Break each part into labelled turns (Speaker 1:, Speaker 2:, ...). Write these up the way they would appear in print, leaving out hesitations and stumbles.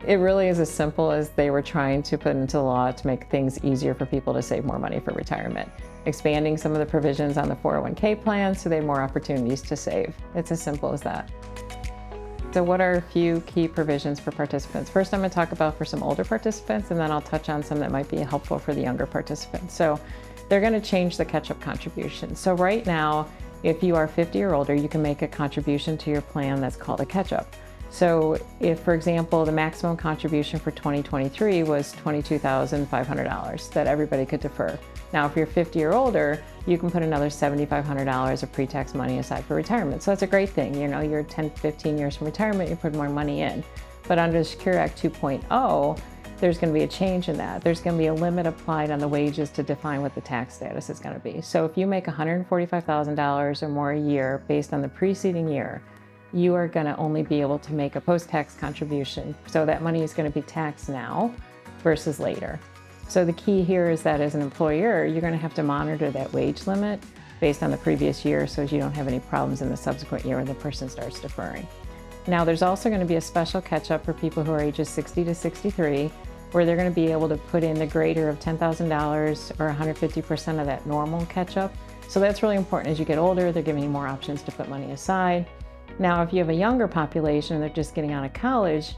Speaker 1: It really is as simple as they were trying to put into law to make things easier for people to save more money for retirement. Expanding some of the provisions on the 401k plan so they have more opportunities to save. It's as simple as that. So what are a few key provisions for participants? First, I'm going to talk about for some older participants, and then I'll touch on some that might be helpful for the younger participants. So they're going to change the catch-up contribution. So right now, if you are 50 or older, you can make a contribution to your plan that's called a catch-up. So if, for example, the maximum contribution for 2023 was $22,500 that everybody could defer. Now, if you're 50 or older, you can put another $7,500 of pre-tax money aside for retirement. So that's a great thing. You know, you're 10, 15 years from retirement, you put more money in. But under the Secure Act 2.0, there's going to be a change in that. There's going to be a limit applied on the wages to define what the tax status is going to be. So if you make $145,000 or more a year based on the preceding year, you are going to only be able to make a post-tax contribution. So that money is going to be taxed now versus later. So the key here is that as an employer, you're going to have to monitor that wage limit based on the previous year so you don't have any problems in the subsequent year when the person starts deferring. Now, there's also going to be a special catch-up for people who are ages 60 to 63, where they're going to be able to put in the greater of $10,000 or 150% of that normal catch-up. So that's really important. As you get older, they're giving you more options to put money aside. Now, if you have a younger population and they're just getting out of college,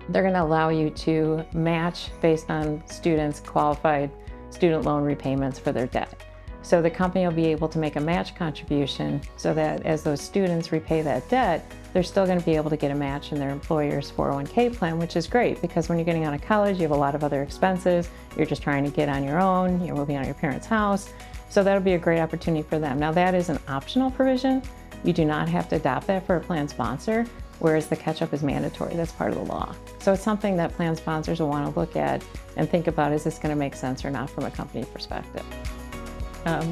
Speaker 1: they're going to allow you to match based on students' qualified student loan repayments for their debt. So the company will be able to make a match contribution so that as those students repay that debt, they're still going to be able to get a match in their employer's 401k plan, which is great because when you're getting out of college, you have a lot of other expenses. You're just trying to get on your own. You're moving out of your parents' house. So that'll be a great opportunity for them. Now, that is an optional provision. You do not have to adopt that for a plan sponsor, whereas the catch-up is mandatory. That's part of the law. So it's something that plan sponsors will want to look at and think about, is this going to make sense or not from a company perspective?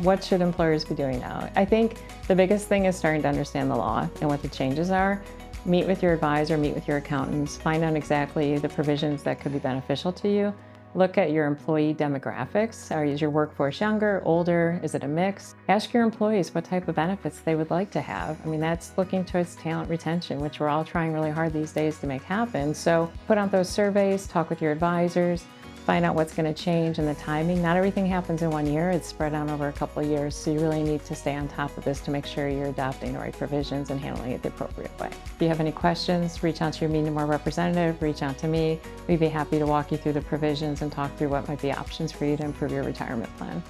Speaker 1: What should employers be doing now? I think the biggest thing is starting to understand the law and what the changes are. Meet with your advisor, meet with your accountants, find out exactly the provisions that could be beneficial to you. Look at your employee demographics. Is your workforce younger, older? Is it a mix? Ask your employees what type of benefits they would like to have. I mean, that's looking towards talent retention, which we're all trying really hard these days to make happen. So put out those surveys, talk with your advisors, find out what's going to change and the timing. Not everything happens in 1 year. It's spread out over a couple of years. So you really need to stay on top of this to make sure you're adopting the right provisions and handling it the appropriate way. If you have any questions, reach out to your Meaden Moore representative, reach out to me. We'd be happy to walk you through the provisions and talk through what might be options for you to improve your retirement plan.